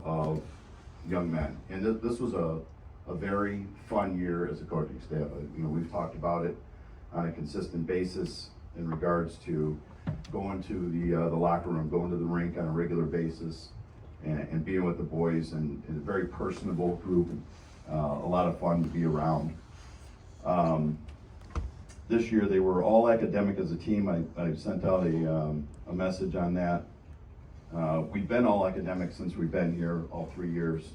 of young men. And this was a very fun year as a coaching staff. We've talked about it on a consistent basis in regards to going to the locker room, going to the rink on a regular basis, and being with the boys, and a very personable group, a lot of fun to be around. This year they were all academic as a team. I sent out a message on that. We've been all academic since we've been here all 3 years.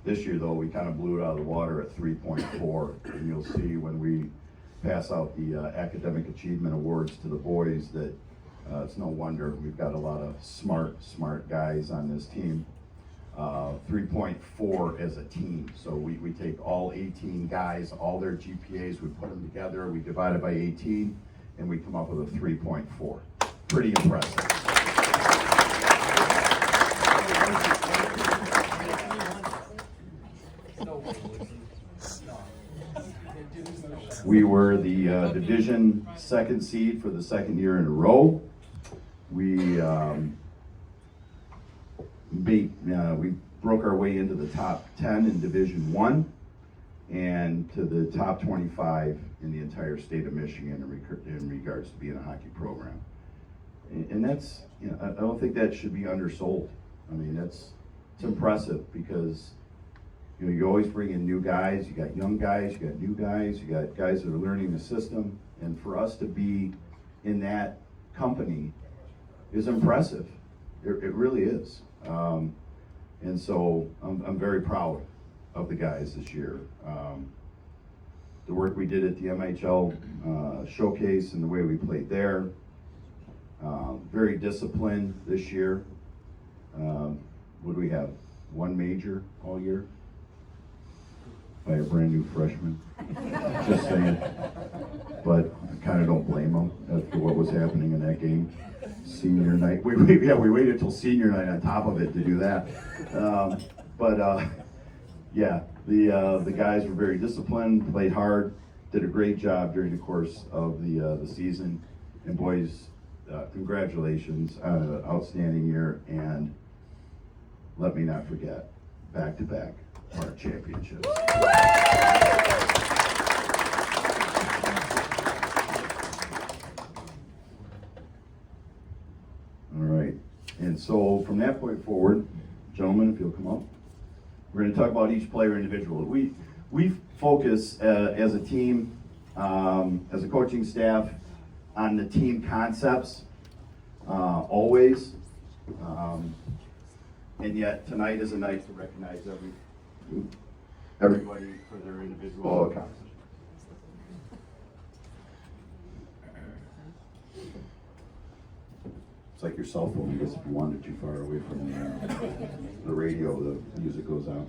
This year though, we kind of blew it out of the water at 3.4, and you'll see when we pass out the academic achievement awards to the boys that it's no wonder we've got a lot of smart guys on this team. 3.4 as a team. So we take all 18 guys, all their GPAs, we put them together, we divide it by 18, and we come up with a 3.4. Pretty impressive. We were the division second seed for the second year in a row. We broke our way into the top 10 in Division 1 and to the top 25 in the entire state of Michigan in regards to being a hockey program. And that's, I don't think that should be undersold. I mean, it's impressive because you always bring in new guys. You got young guys, you got new guys, you got guys that are learning the system, and for us to be in that company is impressive. It really is. And so I'm very proud of the guys this year. The work we did at the MHL showcase and the way we played there. Very disciplined this year. What do we have? One major all year by a brand new freshman. Just saying. But I kind of don't blame them after what was happening in that game. Senior night. We waited till senior night on top of it to do that. Yeah, the guys were very disciplined, played hard, did a great job during the course of the season. And boys, congratulations on an outstanding year, and let me not forget, back-to-back park championships. All right, and so from that point forward, gentlemen, if you'll come up, we're going to talk about each player individually. We focus as a team, as a coaching staff, on the team concepts, always. And yet tonight is a night to recognize everybody for their individual accomplishments. It's like your cell phone. I guess if you wander too far away from the radio, the music goes out.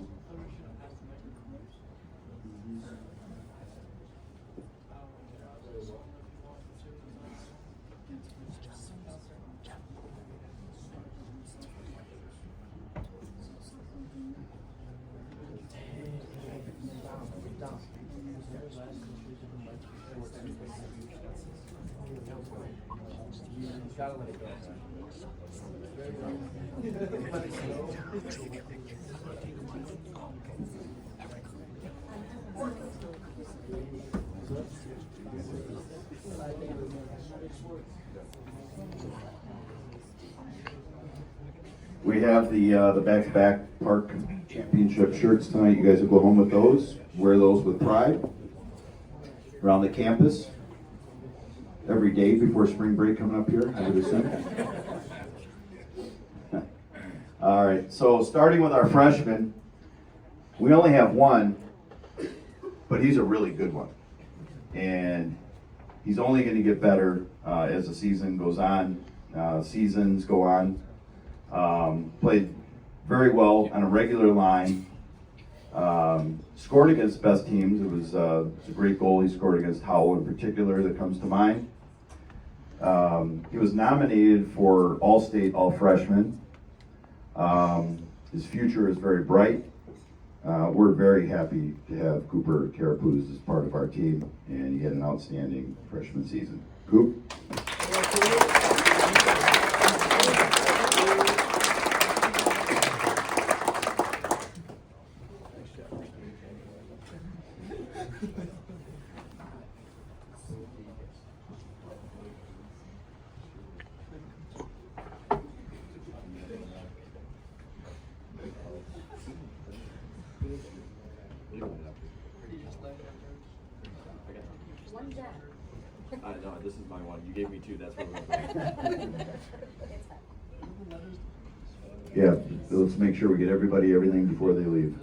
We have the back-to-back park championship shirts tonight. You guys will go home with those. Wear those with pride around the campus every day before spring break coming up here, I would assume. All right, so starting with our freshman, we only have one, but he's a really good one. And he's only going to get better as the season goes on, seasons go on. Played very well on a regular line. Scored against best teams. It was a great goal he scored against Howell in particular that comes to mind. He was nominated for All-State, All-Freshman. His future is very bright. We're very happy to have Cooper Carapuz as part of our team, and he had an outstanding freshman season. Coop? my one. You gave me two, that's what we're going to Yeah, let's make sure we get everybody everything before they leave.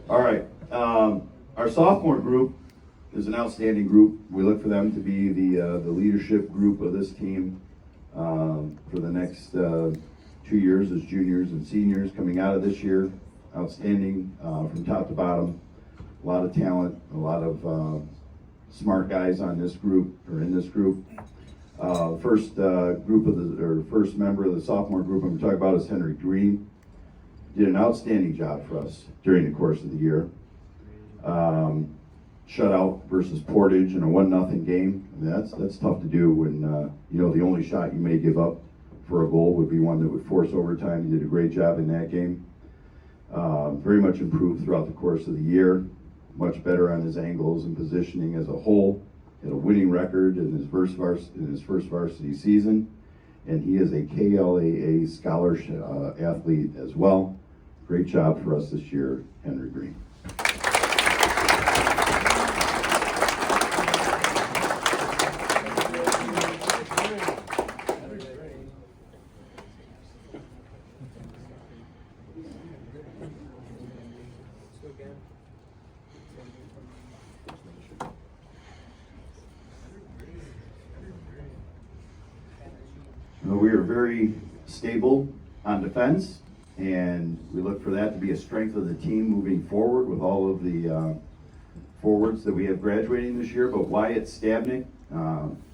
All right, our sophomore group is an outstanding group. We look for them to be the leadership group of this team for the next 2 years as juniors and seniors coming out of this year. Outstanding from top to bottom. A lot of talent, a lot of smart guys on this group or in this group. First first member of the sophomore group I'm going to talk about is Henry Green. Did an outstanding job for us during the course of the year. Shutout versus Portage in a 1-0 game. I mean, that's tough to do when the only shot you may give up for a goal would be one that would force overtime. He did a great job in that game. Very much improved throughout the course of the year. Much better on his angles and positioning as a whole. Had a winning record in his first varsity season, and he is a KLAA scholarship athlete as well. Great job for us this year, Henry Green. We are very stable on defense, and we look for that to be a strength of the team moving forward with all of the forwards that we have graduating this year. But Wyatt Stabnick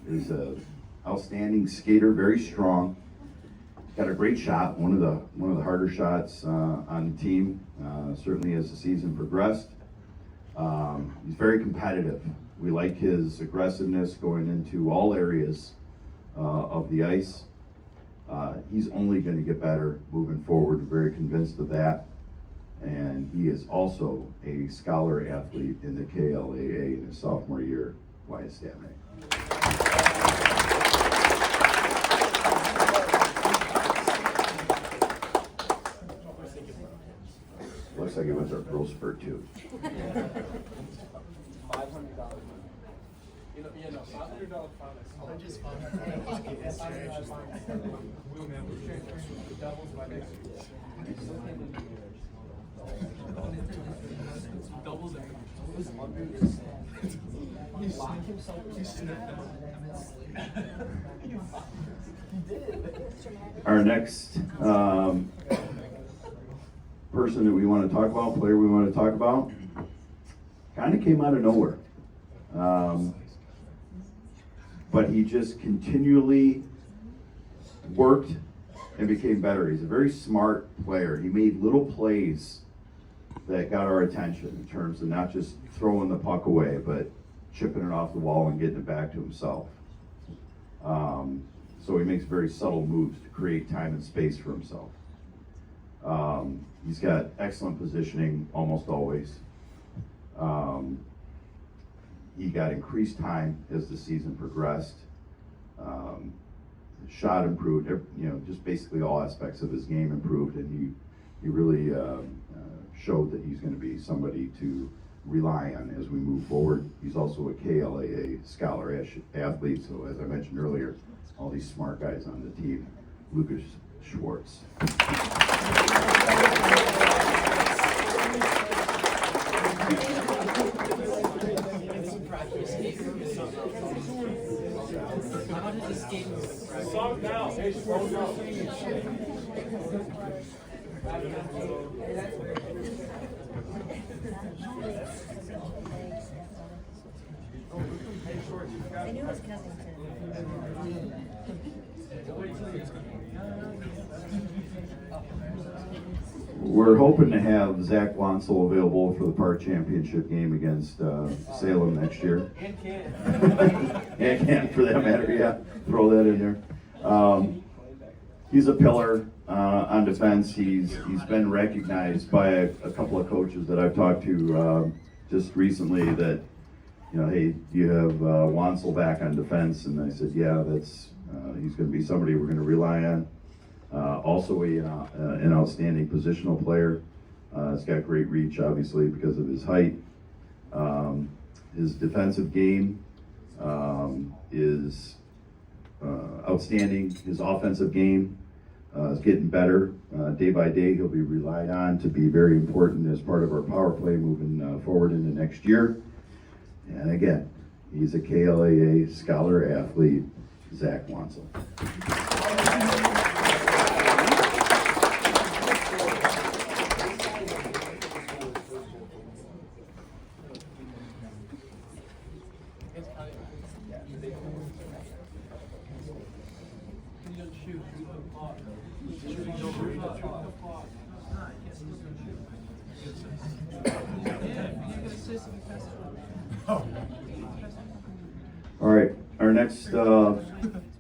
is an outstanding skater, very strong. Got a great shot, one of the harder shots on the team, certainly as the season progressed. He's very competitive. We like his aggressiveness going into all areas of the ice. He's only going to get better moving forward. We're very convinced of that. And he is also a scholar athlete in the KLAA in his sophomore year, Wyatt Stabnick. Looks like it was our growth spurt too. $500. $500 I just found doubles by next year. Doubles Our next person that we want to talk about, player we want to talk about, kind of came out of nowhere. But he just continually worked and became better. He's a very smart player. He made little plays that got our attention in terms of not just throwing the puck away, but chipping it off the wall and getting it back to himself. So he makes very subtle moves to create time and space for himself. He's got excellent positioning almost always. He got increased time as the season progressed. Shot improved, just basically all aspects of his game improved, and he really showed that he's going to be somebody to rely on as we move forward. He's also a KLAA scholar athlete, so as I mentioned earlier, all these smart guys on the team. Lucas Schwartz. I knew it was Kensington. We're hoping to have Zach Wansel available for the park championship game against Salem next year. And can. And can, for that matter, yeah. Throw that in there. He's a pillar on defense. He's been recognized by a couple of coaches that I've talked to just recently that, hey, do you have Wansel back on defense? And I said, yeah, he's going to be somebody we're going to rely on. Also an outstanding positional player. He's got great reach, obviously, because of his height. His defensive game is outstanding. His offensive game is getting better. Day by day, he'll be relied on to be very important as part of our power play moving forward into next year. And again, he's a KLAA Scholar Athlete, Zach Wansel. All right, our next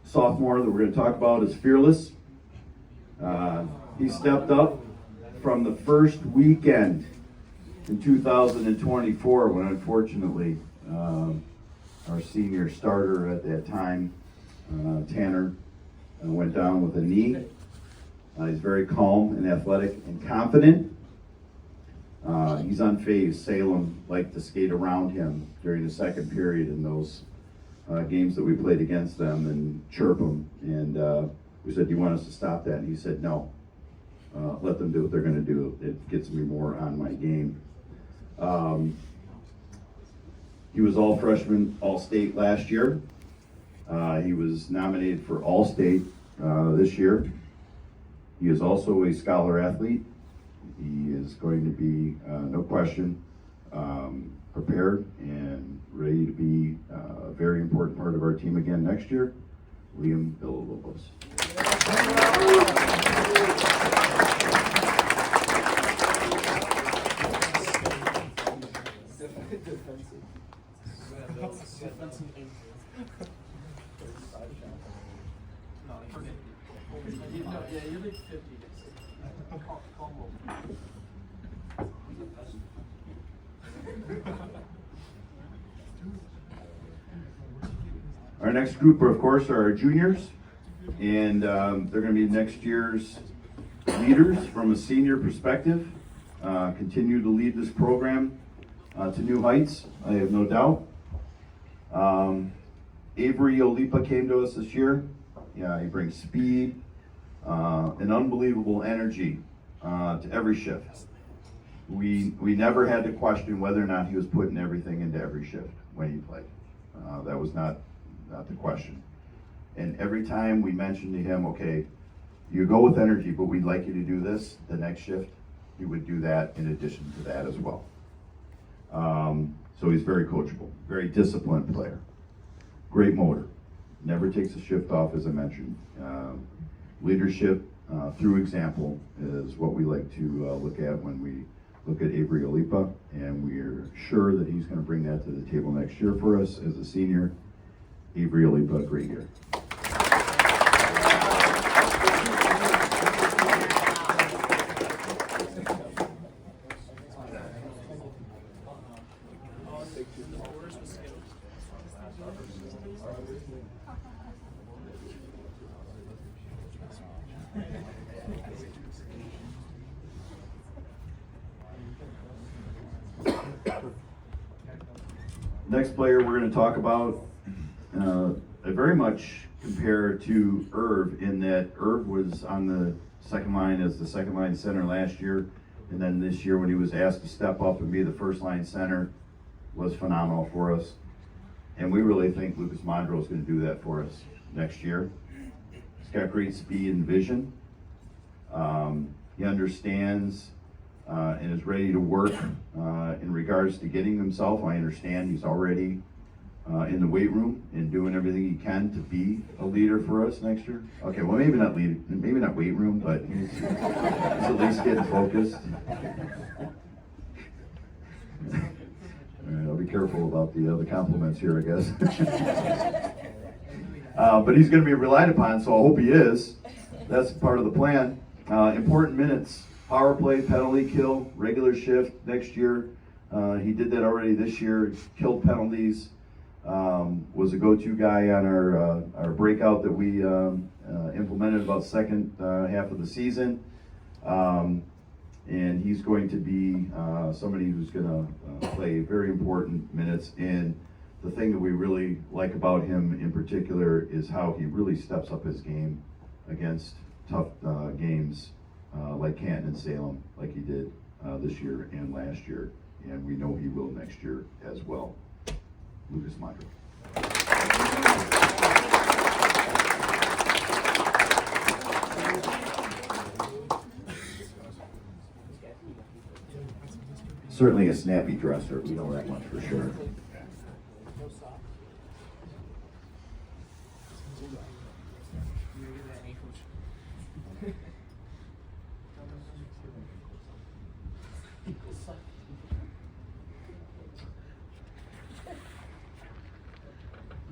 sophomore that we're going to talk about is Fearless. He stepped up from the first weekend in 2024 when unfortunately our senior starter at that time, Tanner, went down with a knee. He's very calm and athletic and confident. He's unfazed. Salem liked to skate around him during the second period in those games that we played against them and chirp him. And we said, do you want us to stop that? And he said, no. Let them do what they're going to do. It gets me more on my game. He was all freshman, all state last year. He was nominated for all state this year. He is also a scholar athlete. He is going to be, no question, prepared and ready to be a very important part of our team again next year. Liam Villalobos. Our next group, of course, are our juniors, and they're going to be next year's leaders from a senior perspective. Continue to lead this program to new heights, I have no doubt. Avery Olipa came to us this year. Yeah, he brings speed, and unbelievable energy to every shift. We never had to question whether or not he was putting everything into every shift when he played. That was not the question. And every time we mentioned to him, okay, you go with energy, but we'd like you to do this the next shift, he would do that in addition to that as well. So he's very coachable, very disciplined player, great motor, never takes a shift off, as I mentioned. Leadership through example is what we like to look at when we look at Avery Olipa, and we're sure that he's going to bring that to the table next year for us as a senior. Avery Olipa, great year. Next player we're going to talk about, I very much compare to Irv in that Irv was on the second line as the second line center last year, and then this year when he was asked to step up and be the first line center was phenomenal for us. And we really think Lucas Mondro is going to do that for us next year. He's got great speed and vision. He understands and is ready to work in regards to getting himself. I understand he's already in the weight room and doing everything he can to be a leader for us next year. Okay, well maybe not weight room, but he's at least getting focused. All right, I'll be careful about the compliments here, I guess. But he's going to be relied upon, so I hope he is. That's part of the plan. Important minutes. Power play, penalty kill, regular shift next year. He did that already this year. Killed penalties. Was a go-to guy on our breakout that we implemented about second half of the season. And he's going to be somebody who's going to play very important minutes in the thing that we really like about him in particular is how he really steps up his game against tough games like Canton and Salem, like he did this year and last year, and we know he will next year as well. Lucas Mondrick. Certainly a snappy dresser, we know that much for sure.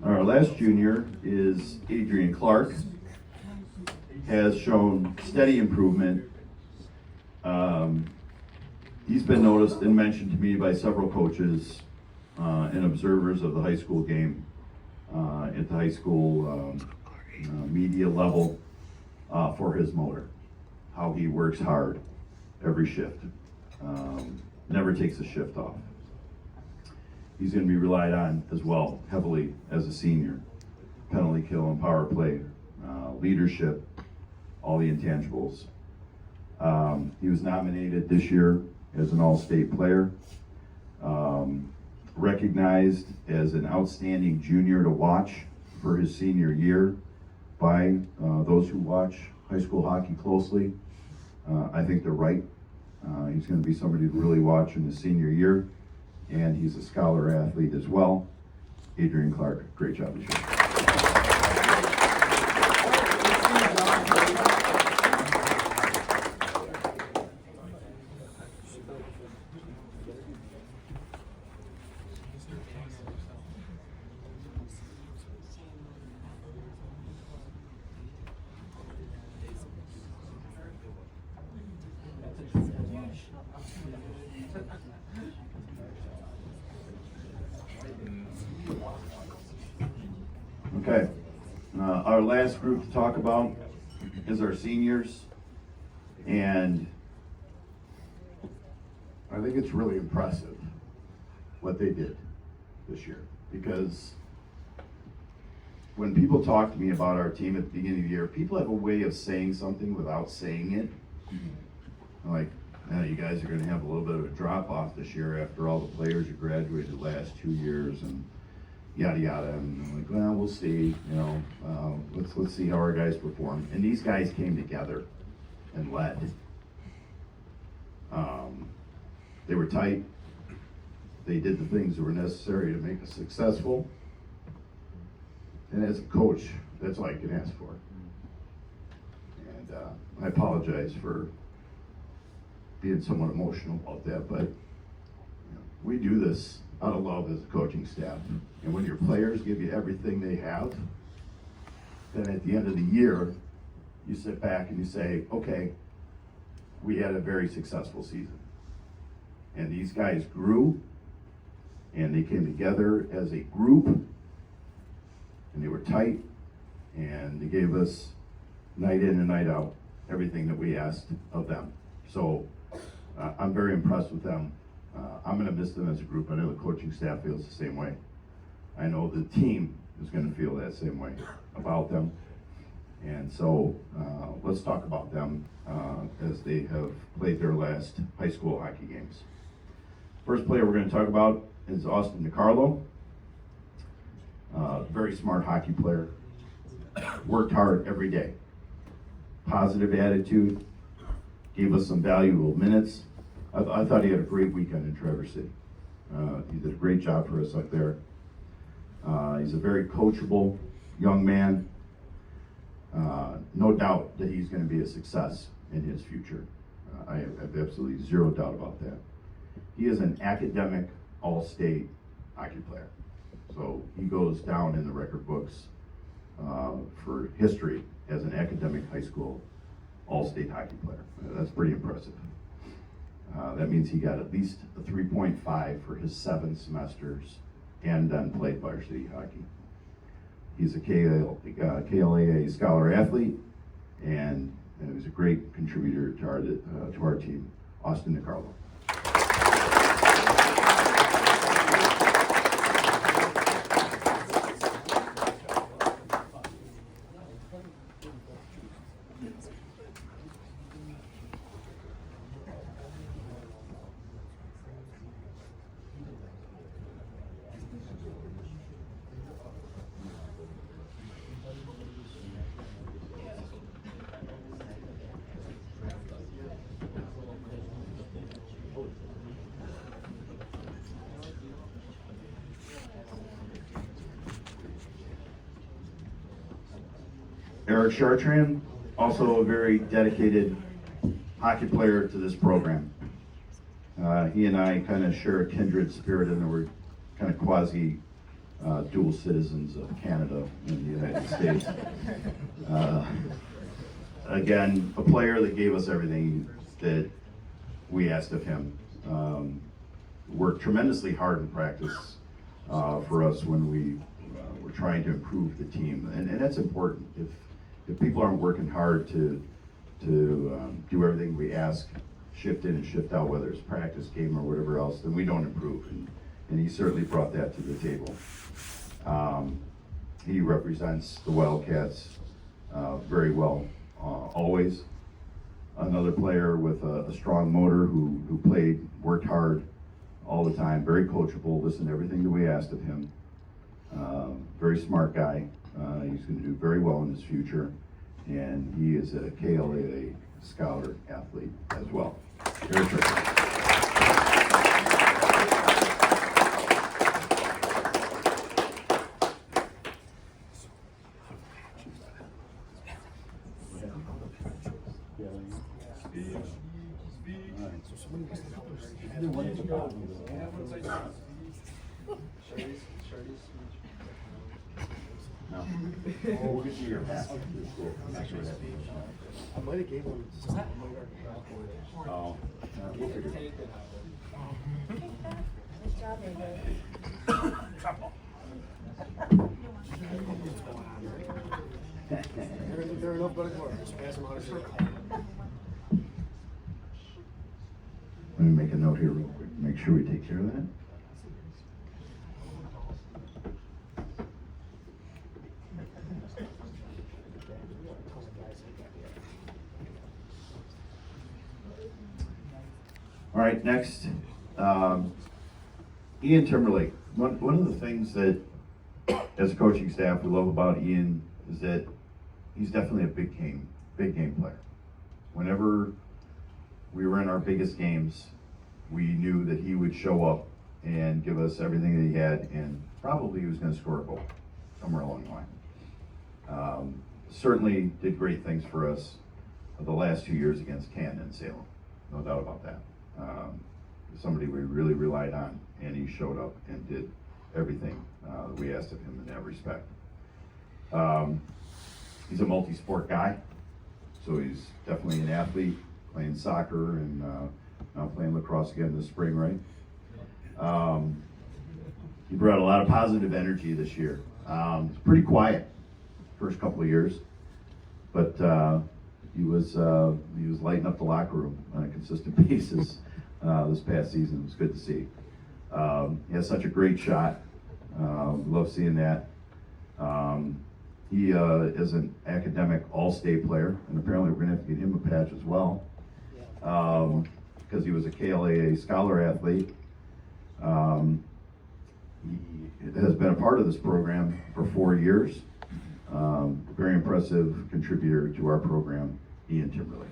Our last junior is Adrian Clark. Has shown steady improvement. He's been noticed and mentioned to me by several coaches and observers of the high school game at the high school media level for his motor, how he works hard every shift, never takes a shift off. He's going to be relied on as well heavily as a senior. Penalty kill and power play, leadership, all the intangibles. He was nominated this year as an all-state player, recognized as an outstanding junior to watch for his senior year by those who watch high school hockey closely. I think they're right. He's going to be somebody to really watch in his senior year, and he's a scholar athlete as well. Adrian Clark, great job this year. Okay, our last group to talk about is our seniors, and I think it's really impressive what they did this year, because when people talk to me about our team at the beginning of the year, people have a way of saying something without saying it. Like, you guys are going to have a little bit of a drop off this year after all the players who graduated the last 2 years and yada yada. And I'm like, well, we'll see. Let's see how our guys perform. And these guys came together and led. They were tight. They did the things that were necessary to make us successful. And as a coach, that's all I can ask for. And I apologize for being somewhat emotional about that, but we do this out of love as a coaching staff. And when your players give you everything they have, then at the end of the year, you sit back and you say, okay, we had a very successful season. And these guys grew, and they came together as a group, and they were tight, and they gave us night in and night out everything that we asked of them. So I'm very impressed with them. I'm going to miss them as a group. I know the coaching staff feels the same way. I know the team is going to feel that same way about them. And so let's talk about them as they have played their last high school hockey games. First player we're going to talk about is Austin DiCarlo. Very smart hockey player. Worked hard every day. Positive attitude. Gave us some valuable minutes. I thought he had a great weekend in Traverse City. He did a great job for us up there. He's a very coachable young man. No doubt that he's going to be a success in his future. I have absolutely zero doubt about that. He is an academic all-state hockey player. So he goes down in the record books for history as an academic high school all-state hockey player. That's pretty impressive. That means he got at least a 3.5 for his 7 semesters and then played varsity hockey. He's a KLAA scholar athlete, and he was a great contributor to our team. Austin DiCarlo. Eric Chartrand, also a very dedicated hockey player to this program. He and I kind of share a kindred spirit in that we're kind of quasi dual citizens of Canada and the United States. Again, a player that gave us everything that we asked of him. Worked tremendously hard in practice for us when we were trying to improve the team, and that's important. If people aren't working hard to do everything we ask, shift in and shift out, whether it's practice, game, or whatever else, then we don't improve. And he certainly brought that to the table. He represents the Wildcats very well, always. Another player with a strong motor who played, worked hard all the time, very coachable, listened to everything that we asked of him. Very smart guy. He's going to do very well in his future. And he is a KLAA scholar athlete as well. Eric Chartrand. No. We'll get you your pass. I might have gave one. Oh, we'll figure it Nice job, There are enough better cards. Just pass them out of here. Let me make a note here real quick, make sure we take care of that. All right, next, Ian Timberlake. One of the things that, as a coaching staff, we love about Ian is that he's definitely a big game player. Whenever we were in our biggest games, we knew that he would show up and give us everything that he had, and probably he was going to score a goal somewhere along the line. Certainly did great things for us the last 2 years against Canton and Salem, no doubt about that. Somebody we really relied on, and he showed up and did everything that we asked of him in that respect. He's a multi-sport guy, so he's definitely an athlete, playing soccer and now playing lacrosse again this spring, right? He brought a lot of positive energy this year. It's pretty quiet first couple of years, but he was lighting up the locker room on a consistent basis this past season. It was good to see. He has such a great shot. Love seeing that. He is an academic all-state player, and apparently we're going to have to get him a patch as well, because he was a KLAA scholar athlete. He has been a part of this program for 4 years. Very impressive contributor to our program, Ian Timberlake.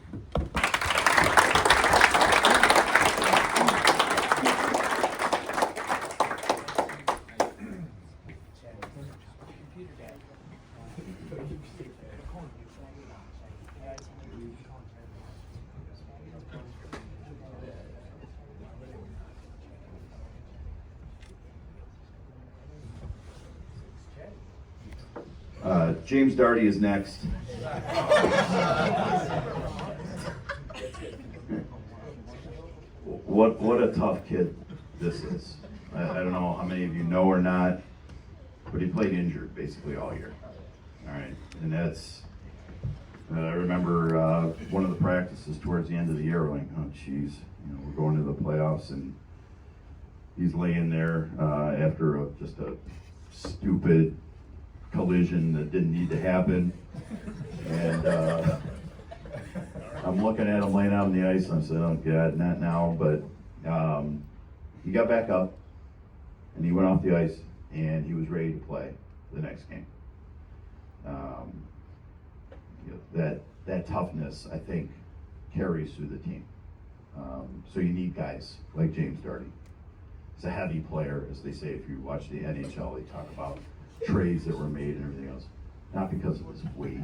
James Darty is next. What a tough kid this is. I don't know how many of you know or not, but he played injured basically all year. All right, and that's, I remember one of the practices towards the end of the year, like, oh geez, we're going to the playoffs, and he's laying there after just a stupid collision that didn't need to happen, and I'm looking at him laying out on the ice, and I said, oh God, not now, but he got back up, and he went off the ice, and he was ready to play the next game. That toughness, I think, carries through the team. So you need guys like James Darty. He's a heavy player, as they say. If you watch the NHL, they talk about trades that were made and everything else. not because of his weight,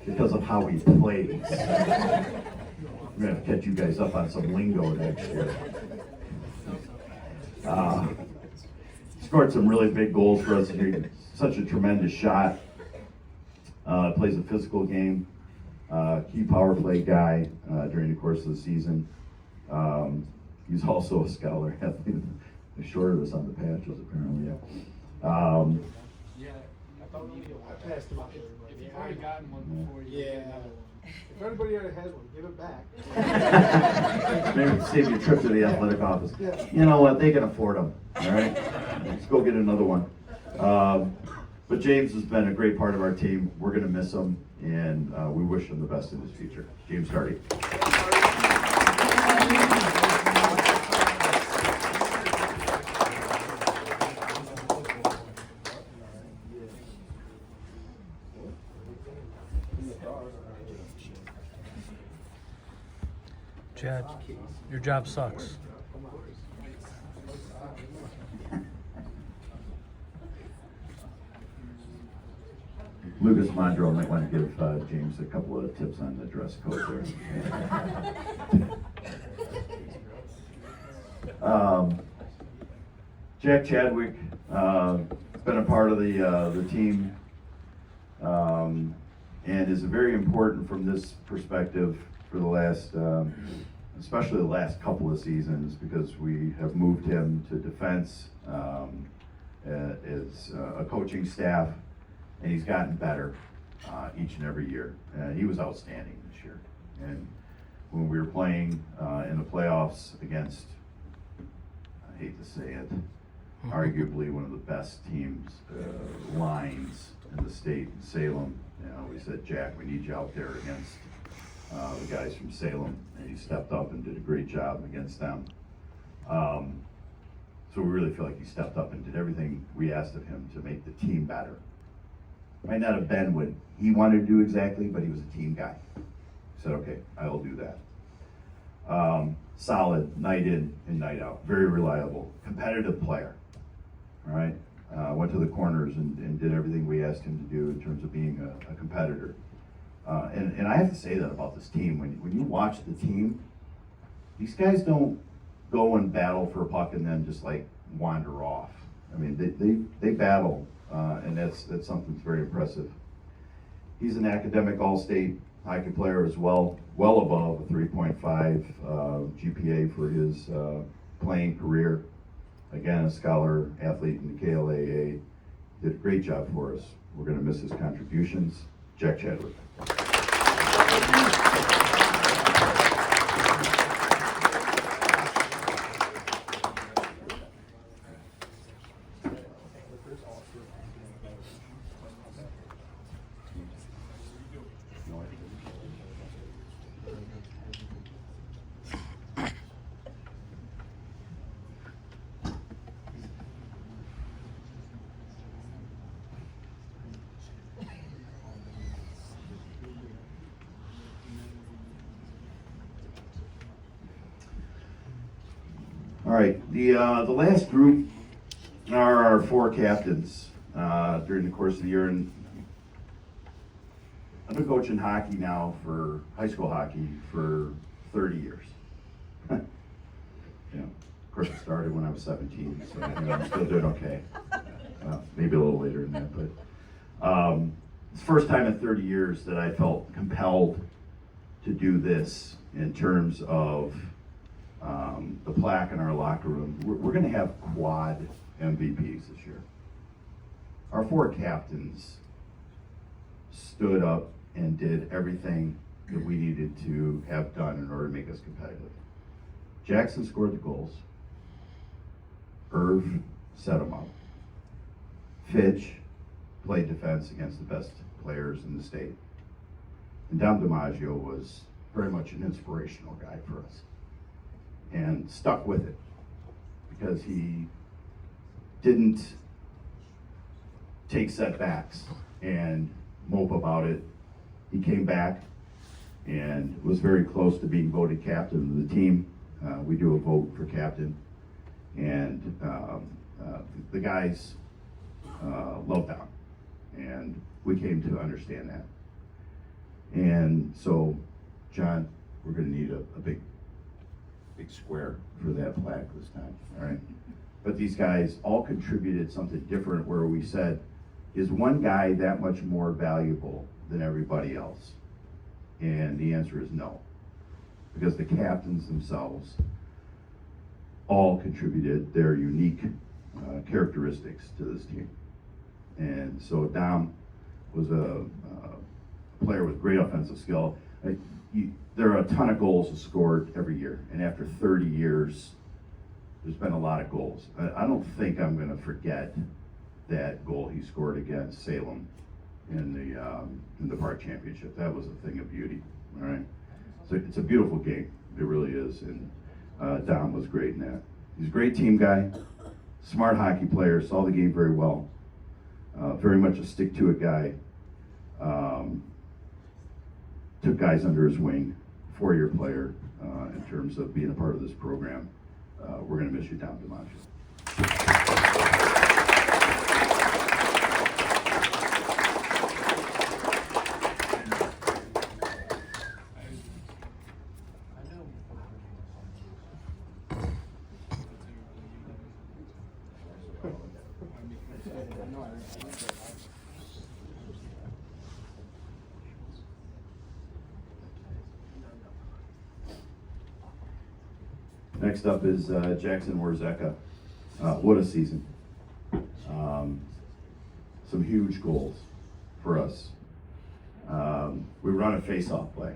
because of how he plays. I'm going to catch you guys up on some lingo next year. Scored some really big goals for us. He's such a tremendous shot. Plays a physical game. Key power play guy during the course of the season. He's also a scholar athlete. The shortest on the patches, apparently. Yeah, I passed him out to everybody. If you've already gotten one before, you get another one. If anybody already has one, give it back. Maybe save you a trip to the athletic office. Yeah. You know what? They can afford them. All right, let's go get another one. But James has been a great part of our team. We're going to miss him, and we wish him the best in his future. James Hardy. Chad, your job sucks. Lucas Mondro might want to give James a couple of tips on the dress code there. Jack Chadwick has been a part of the team and is very important from this perspective for the last, especially the last couple of seasons, because we have moved him to defense as a coaching staff, and he's gotten better each and every year. He was outstanding this year. And when we were playing in the playoffs against, I hate to say it, arguably one of the best teams, lines in the state, in Salem, we said, Jack, we need you out there against the guys from Salem, and he stepped up and did a great job against them. So we really feel like he stepped up and did everything we asked of him to make the team better. Might not have been what he wanted to do exactly, but he was a team guy. He said, okay, I will do that. Solid, night in and night out. Very reliable, competitive player. All right, went to the corners and did everything we asked him to do in terms of being a competitor. And I have to say that about this team. When you watch the team, these guys don't go and battle for a puck and then just like wander off. I mean, they battle, and that's something that's very impressive. He's an academic all-state hockey player as well above a 3.5 GPA for his playing career. Again, a scholar athlete in the KLAA. Did a great job for us. We're going to miss his contributions. Jack Chadwick. All right, the last group are our four captains during the course of the year. And I've been coaching hockey now for high school hockey for 30 years. Of course, it started when I was 17, so I'm still doing okay. Maybe a little later than that, but it's the first time in 30 years that I felt compelled to do this in terms of the plaque in our locker room. We're going to have quad MVPs this year. Our four captains stood up and did everything that we needed to have done in order to make us competitive. Jackson scored the goals. Irv set them up. Fitch played defense against the best players in the state. And Dom DiMaggio was very much an inspirational guy for us, and stuck with it because he didn't take setbacks and mope about it. He came back and was very close to being voted captain of the team. We do a vote for captain, and the guys love Dom, and we came to understand that. And so, John, we're going to need a big square for that plaque this time, all right? But these guys all contributed something different where we said, is one guy that much more valuable than everybody else? And the answer is no, because the captains themselves all contributed their unique characteristics to this team. And so Dom was a player with great offensive skill. There are a ton of goals scored every year, and after 30 years, there's been a lot of goals. I don't think I'm going to forget that goal he scored against Salem in the park championship. That was a thing of beauty. All right, so it's a beautiful game. It really is, and Dom was great in that. He's a great team guy, smart hockey player, saw the game very well. Very much a stick-to-it guy. Took guys under his wing, 4-year player in terms of being a part of this program. We're going to miss you, Dom DiMaggio. Next up is Jackson Warzeka. What a season. Some huge goals for us. We run a face-off play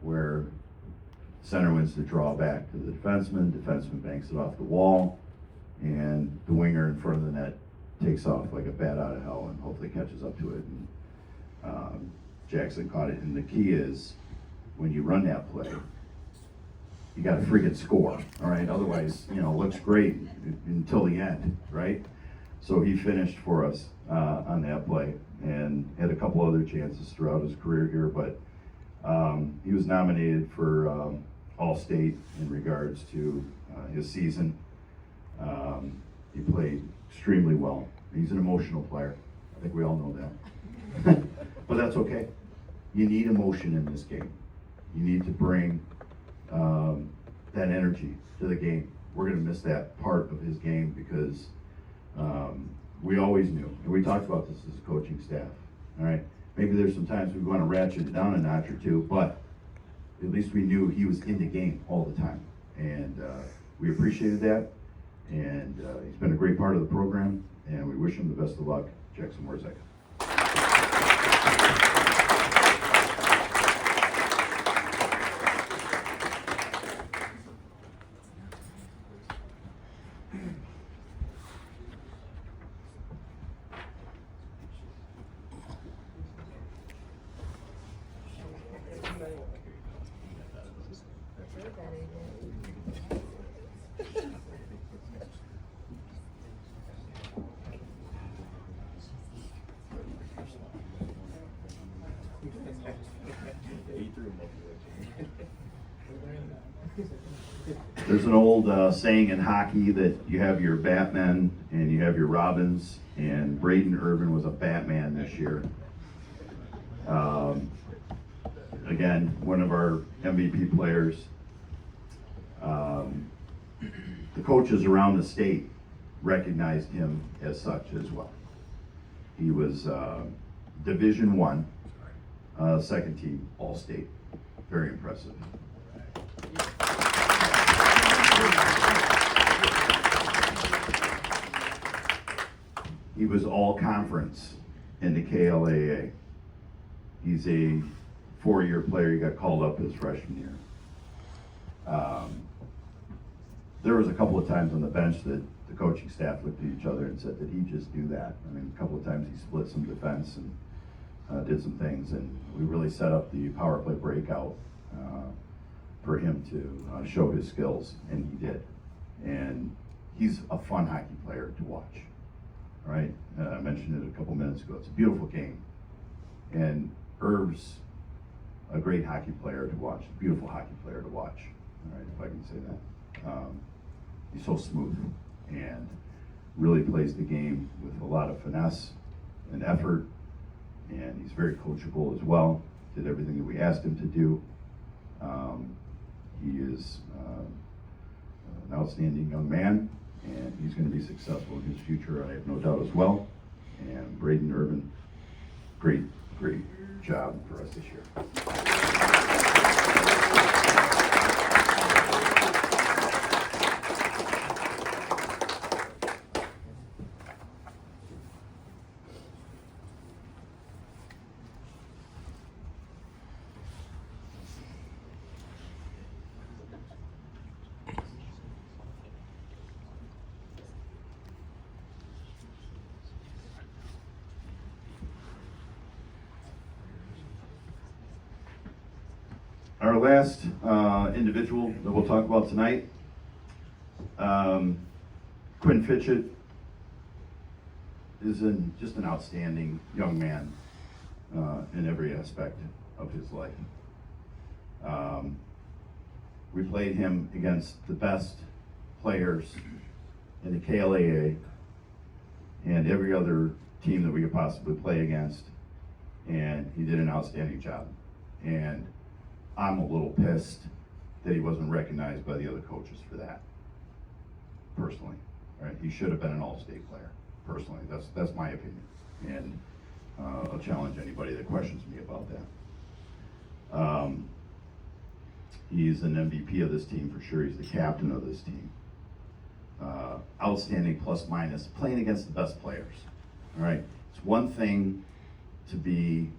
where center wins the draw back to the defenseman banks it off the wall, and the winger in front of the net takes off like a bat out of hell and hopefully catches up to it. And Jackson caught it, and the key is when you run that play, you got to freaking score, all right? Otherwise, it looks great until the end, right? So he finished for us on that play and had a couple other chances throughout his career here, but he was nominated for All-State in regards to his season. He played extremely well. He's an emotional player. I think we all know that. But that's okay. You need emotion in this game. You need to bring that energy to the game. We're going to miss that part of his game because we always knew, and we talked about this as a coaching staff, all right? Maybe there's some times we want to ratchet it down a notch or two, but at least we knew he was in the game all the time. And we appreciated that, and he's been a great part of the program, and we wish him the best of luck. Jackson Warzeka. There's an old saying in hockey that you have your Batmen and you have your Robins, and Braden Irvin was a Batman this year. Again, one of our MVP players. The coaches around the state recognized him as such as well. He was Division I, second team All-State. Very impressive. He was all conference in the KLAA. He's a 4-year player. He got called up his freshman year. There was a couple of times on the bench that the coaching staff looked at each other and said, did he just do that? I mean, a couple of times he split some defense and did some things, and we really set up the power play breakout for him to show his skills, and he did. And he's a fun hockey player to watch, right? I mentioned it a couple minutes ago. It's a beautiful game. And Irv's a great hockey player to watch, a beautiful hockey player to watch, all right, if I can say that. He's so smooth, and really plays the game with a lot of finesse and effort, and he's very coachable as well. Did everything that we asked him to do. He is an outstanding young man, and he's going to be successful in his future, I have no doubt as well. And Braden Irvin, great job for us this year. Our last individual that we'll talk about tonight, Quinn Fitchett, is just an outstanding young man in every aspect of his life. We played him against the best players in the KLAA and every other team that we could possibly play against, and he did an outstanding job. And I'm a little pissed that he wasn't recognized by the other coaches for that, personally. Right? He should have been an all-state player, personally. That's my opinion, and I'll challenge anybody that questions me about that. He's an MVP of this team for sure. He's the captain of this team. Outstanding plus minus, playing against the best players. All right, it's one thing to be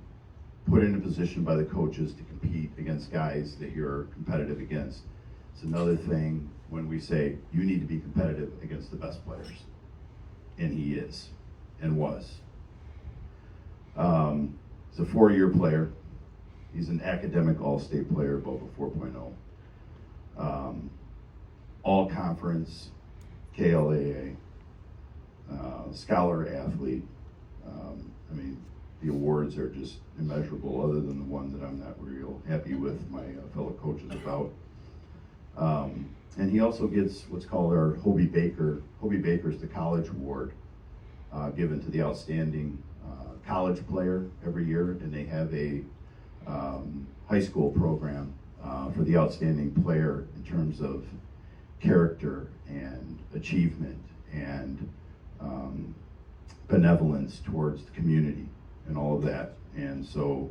put in a position by the coaches to compete against guys that you're competitive against. It's another thing when we say you need to be competitive against the best players, and he is and was. He's a 4-year player. He's an academic all-state player, above a 4.0. All conference, KLAA, scholar athlete. I mean, the awards are just immeasurable, other than the one that I'm not real happy with my fellow coaches about. And he also gets what's called our Hobie Baker. Hobie Baker is the college award given to the outstanding college player every year, and they have a high school program for the outstanding player in terms of character and achievement and benevolence towards the community and all of that. And so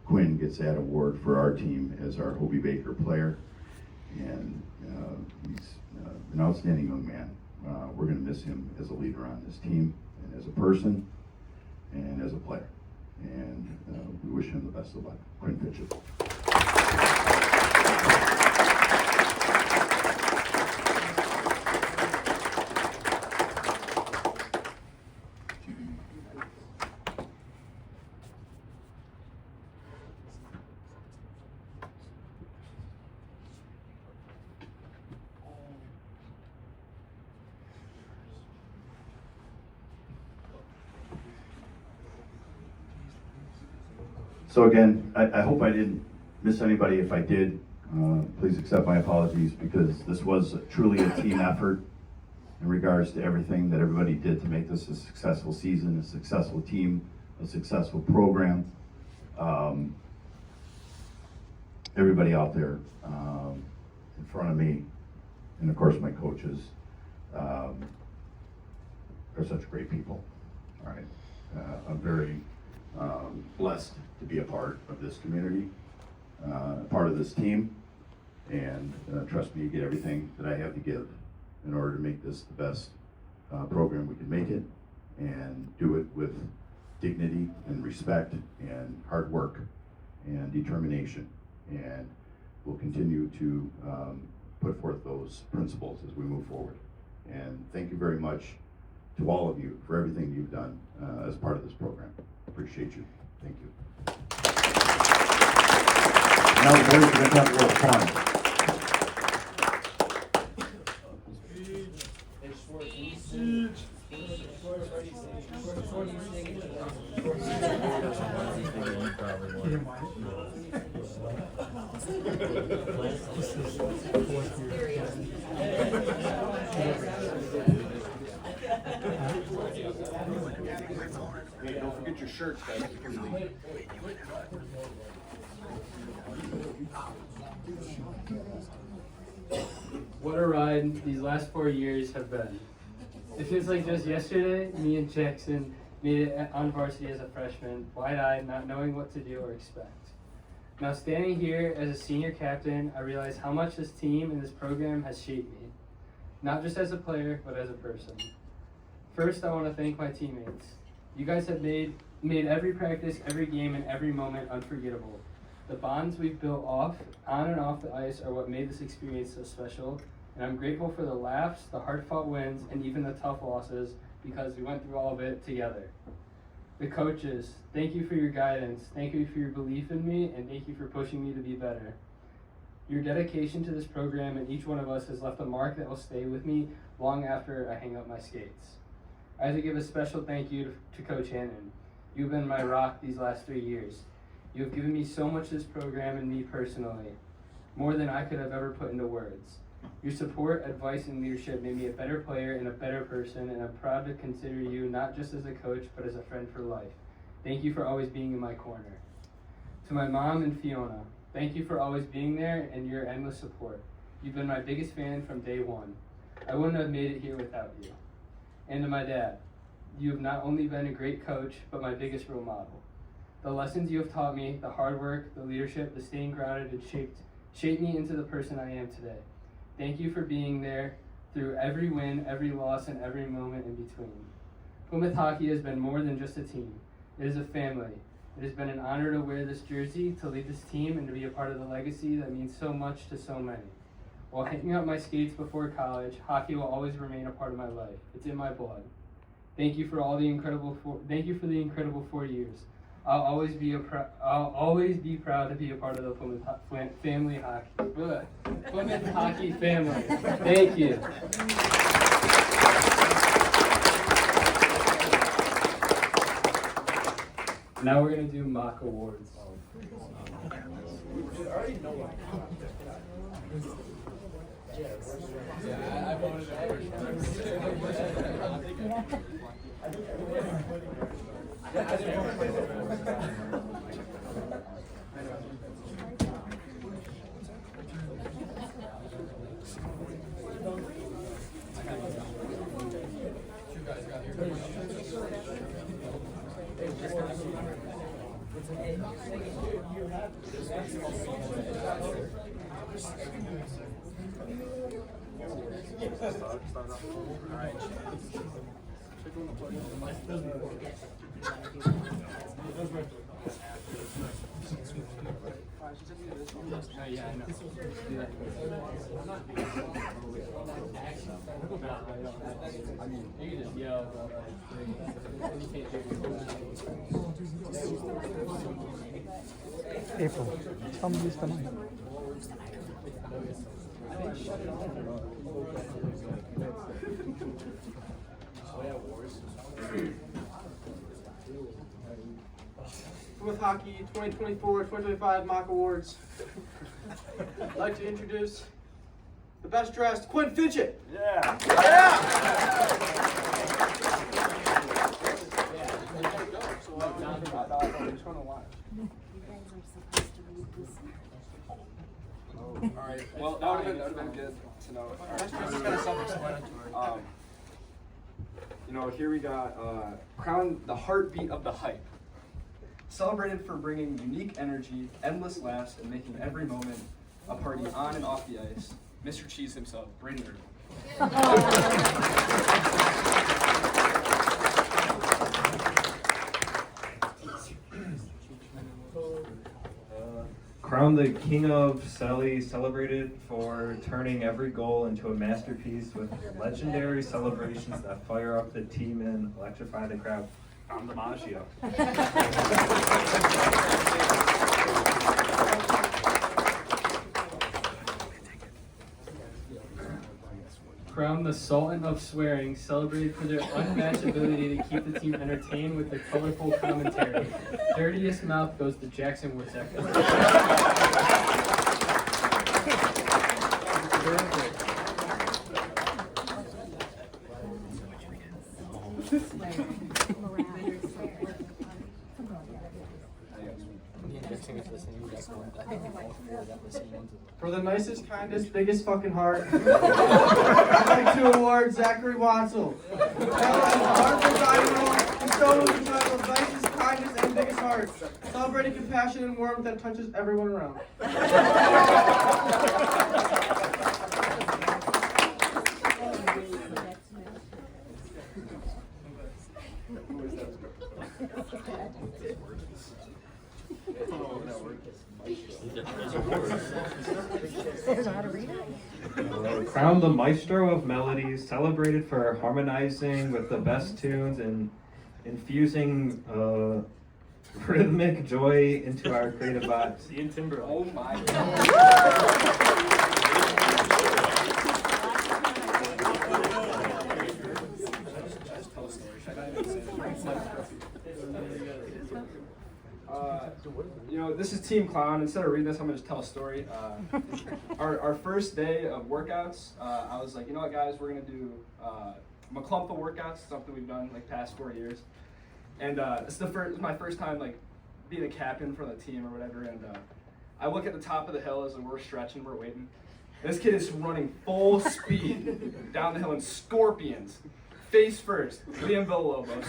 Quinn gets that award for our team as our Hobie Baker player, and he's an outstanding young man. We're going to miss him as a leader on this team, and as a person, and as a player. And we wish him the best of luck. Quinn Fitchett. So again, I hope I didn't miss anybody. If I did, please accept my apologies, because this was truly a team effort in regards to everything that everybody did to make this a successful season, a successful team, a successful program. Everybody out there in front of me, and of course my coaches, are such great people. All right, I'm very blessed to be a part of this community, part of this team, and trust me, you get everything that I have to give in order to make this the best program we can make it, and do it with dignity and respect and hard work and determination. And we'll continue to put forth those principles as we move forward. And thank you very much to all of you for everything you've done as part of this program. Appreciate you. Thank you. Now the boys are going to have a little fun. Hey, don't forget your shirts, guys. What a ride these last 4 years have been. It feels like just yesterday, me and Jackson made it on varsity as a freshman, wide-eyed, not knowing what to do or expect. Now standing here as a senior captain, I realize how much this team and this program has shaped me. Not just as a player, but as a person. First, I want to thank my teammates. You guys have made every practice, every game, and every moment unforgettable. The bonds we've built on and off the ice are what made this experience so special, and I'm grateful for the laughs, the hard-fought wins, and even the tough losses because we went through all of it together. The coaches, thank you for your guidance, thank you for your belief in me, and thank you for pushing me to be better. Your dedication to this program and each one of us has left a mark that will stay with me long after I hang up my skates. I have to give a special thank you to Coach Hannon. You've been my rock these last 3 years. You have given me so much this program and me personally, more than I could have ever put into words. Your support, advice, and leadership made me a better player and a better person, and I'm proud to consider you not just as a coach, but as a friend for life. Thank you for always being in my corner. To my mom and Fiona, thank you for always being there and your endless support. You've been my biggest fan from day one. I wouldn't have made it here without you. And to my dad, you have not only been a great coach, but my biggest role model. The lessons you have taught me, the hard work, the leadership, the staying grounded, and shaped me into the person I am today. Thank you for being there through every win, every loss, and every moment in between. Plymouth Hockey has been more than just a team. It is a family. It has been an honor to wear this jersey, to lead this team, and to be a part of the legacy that means so much to so many. While hanging up my skates before college, hockey will always remain a part of my life. It's in my blood. Thank you for the incredible 4 years. I'll always be proud to be a part of the Plymouth Hockey family. Thank you. Now we're gonna do mock awards. I voted Yeah, I know. I mean, you can just yell, but you can't do April, tell me this tonight. Plymouth Hockey 2024-2025 Mock Awards. I'd like to introduce the best dressed Quinn Fidget. Yeah. All right. Well, that would have been good to know. Best dressed is kind of self-explanatory. Here we got crown the heartbeat of the hype. Celebrated for bringing unique energy, endless laughs, and making every moment a party on and off the ice. Mr. Cheese himself, Brandon Irvin. Crown the King of Sally, celebrated for turning every goal into a masterpiece with legendary celebrations that fire up the team and electrify the crowd. I'm the Maggio. Crown the Sultan of Swearing, celebrated for their unmatched ability to keep the team entertained with their colorful commentary. Dirtiest mouth goes to Jackson Woodzek. For the nicest, kindest, biggest fucking heart, I'd like to award Zachary Watzel. Held as the Heart Presiding Role, bestowed with the title of nicest, kindest, and biggest heart, celebrating compassion and warmth that touches everyone around. Crowned the maestro of melodies, celebrated for harmonizing with the best tunes and infusing rhythmic joy into our creative vibes. Ian Timber. Oh my god. You know, this is Team Clown. Instead of reading this, I'm gonna just tell a story. Our first day of workouts, I was like, you know what, guys, we're gonna do McClumpha workouts, something we've done like past 4 years. And this is my first time like being a captain for the team or whatever. And I look at the top of the hill as we're stretching, we're waiting. This kid is running full speed down the hill in scorpions, face first, Liam Villalobos.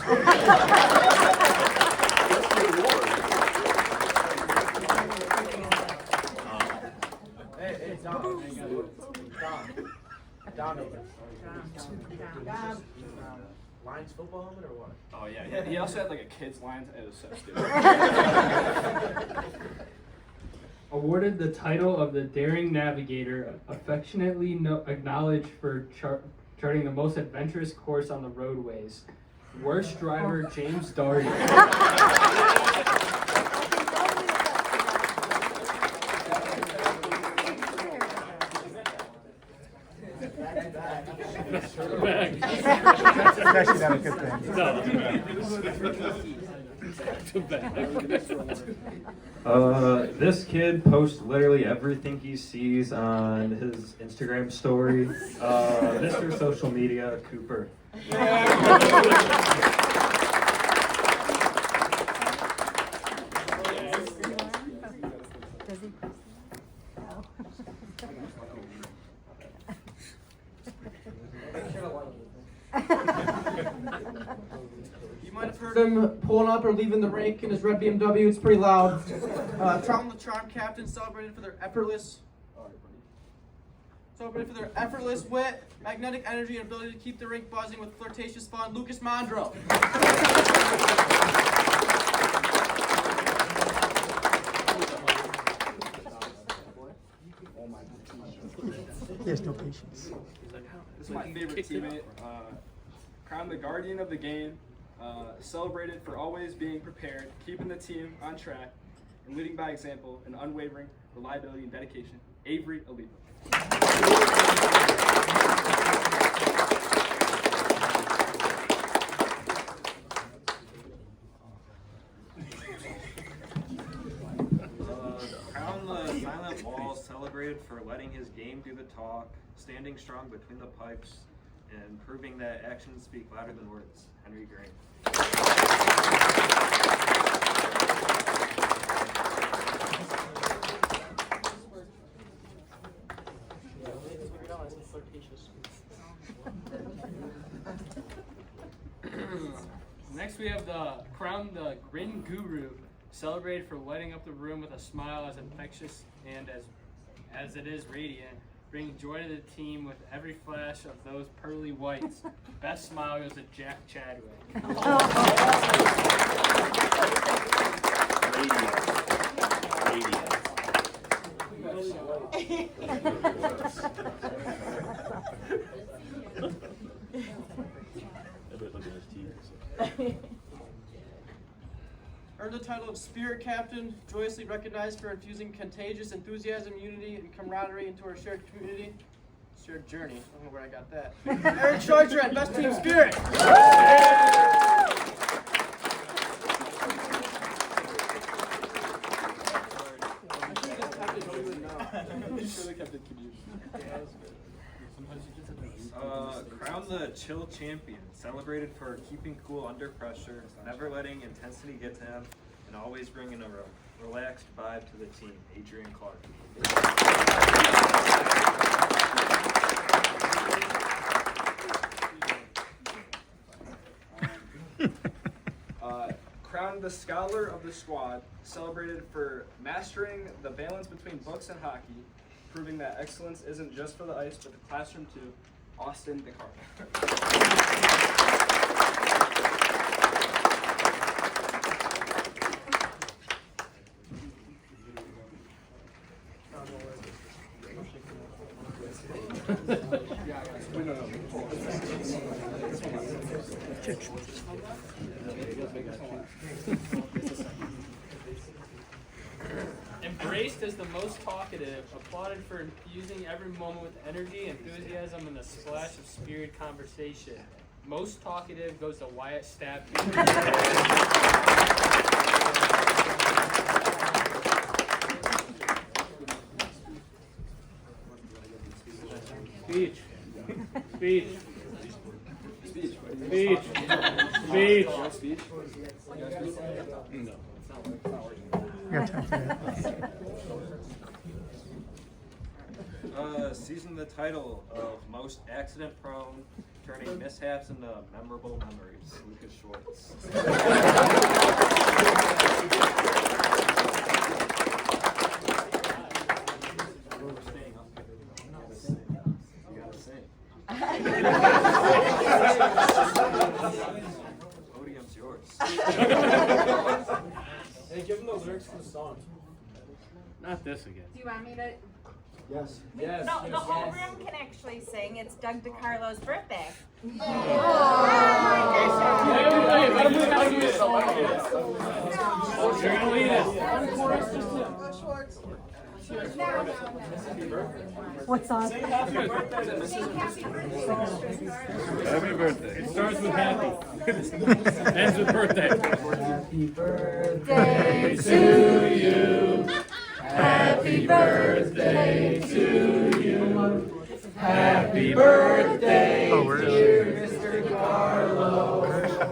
Hey, Dom. Lions football helmet or what? Oh yeah, he also had like a kid's line. It was so stupid. Awarded the title of the Daring Navigator, affectionately acknowledged for charting the most adventurous course on the roadways. Worst driver, James Daugherty. That's actually not a good thing. This kid posts literally everything he sees on his Instagram story. Mr. Social Media, Cooper. You might have heard him pulling up or leaving the rink in his red BMW. It's pretty loud. Charm the Charm captain celebrated for their effortless wit, magnetic energy, and ability to keep the rink buzzing with flirtatious fun. Lucas Mondro. He has no patience. This is my favorite teammate. Crowned the guardian of the game. Celebrated for always being prepared, keeping the team on track, and leading by example and unwavering reliability and dedication. Avery Oliva. Crowned the silent wall, celebrated for letting his game do the talk, standing strong between the pipes, and proving that actions speak louder than words. Henry Green. Next we have crowned the Grin Guru, celebrated for lighting up the room with a smile as infectious and as it is radiant, bringing joy to the team with every flash of those pearly whites. Best smile goes to Jack Chadwick. Earned the title of Spirit Captain, joyously recognized for infusing contagious enthusiasm, unity, and camaraderie into our shared community. Shared journey. I don't know where I got that. Eric Chartrand, best team spirit. Crowned the chill champion, celebrated for keeping cool under pressure, never letting intensity get to him, and always bringing a relaxed vibe to the team. Adrian Clark. Crowned the Scholar of the Squad, celebrated for mastering the balance between books and hockey, proving that excellence isn't just for the ice but the classroom too, Austin DeCarlo. Embraced as the most talkative, applauded for infusing every moment with energy, enthusiasm, and a splash of spirited conversation. Most talkative goes to Wyatt Stafford. Speech. Speech. Speech. Speech. Speech. No. We got time for that. Seizing the title of most accident prone, turning mishaps into memorable memories. Lucas Schwartz. Podium's yours. Hey, give him the lyrics to the song. Not this again. Do you want me to? Yes. No, the whole room can actually sing. It's Doug DeCarlo's birthday. You're gonna lead us. What song? Sing happy birthday. Happy birthday. It starts with happy. Ends with birthday. Happy Birthday to you. Happy birthday to you. Happy birthday, Oh, where is she? Mr. Carlo.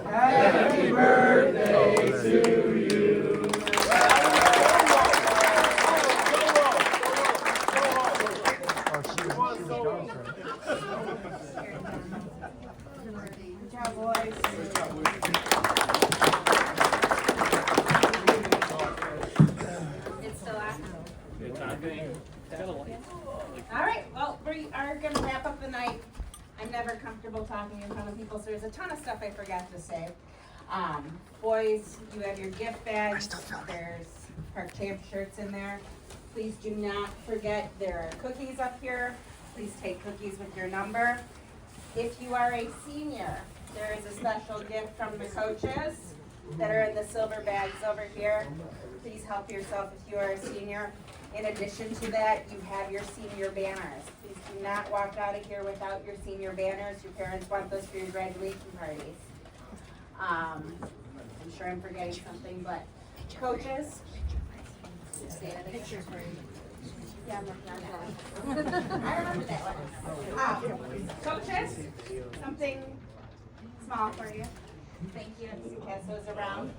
Happy birthday to you. Oh, she was gone for it. Good job, boys. It's still on. All right, well, we are going to wrap up the night. I'm never comfortable talking in front of people, so there's a ton of stuff I forgot to say. Boys, you have your gift bags. There's Park Champ shirts in there. Please do not forget there are cookies up here. Please take cookies with your number. If you are a senior, there is a special gift from the coaches that are in the silver bags over here. Please help yourself if you are a senior. In addition to that, you have your senior banners. Please do not walk out of here without your senior banners. Your parents want those for your graduation parties. I'm sure I'm forgetting something, but coaches. Picture for you. Yeah, I'm working on that one. I remember that one. Coaches, something small for you. Thank you. Pass those around.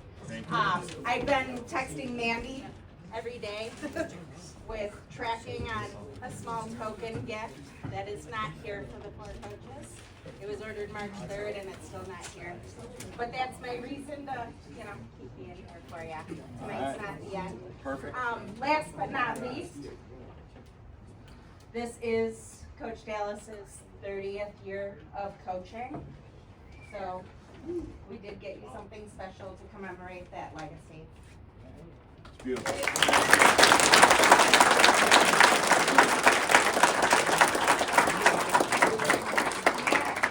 I've been texting Mandy every day with tracking on a small token gift that is not here for the poor coaches. It was ordered March 3rd and it's still not here. But that's my reason to, keep me in here for you. Tonight's not the end. Perfect. Last but not least, this is Coach Dallas's 30th year of coaching. So we did get you something special to commemorate that legacy. It's beautiful.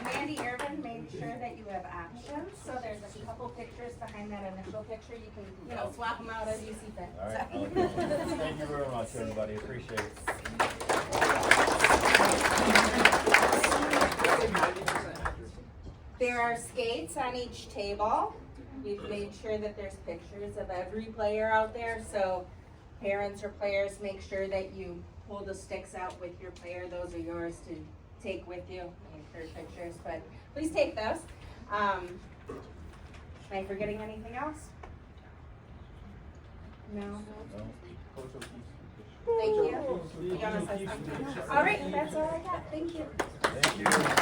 Mandy Irvin made sure that you have options. So there's a couple pictures behind that initial picture. You can, swap them out as you see fit. All right. So. Thank you very much, everybody. Appreciate it. There are skates on each table. We've made sure that there's pictures of every player out there, so parents or players, make sure that you pull the sticks out with your player. Those are yours to take with you for pictures, but please take those. Am I forgetting anything else? No. Thank you. You gotta say something. All right, that's all I got. Thank you. Thank you.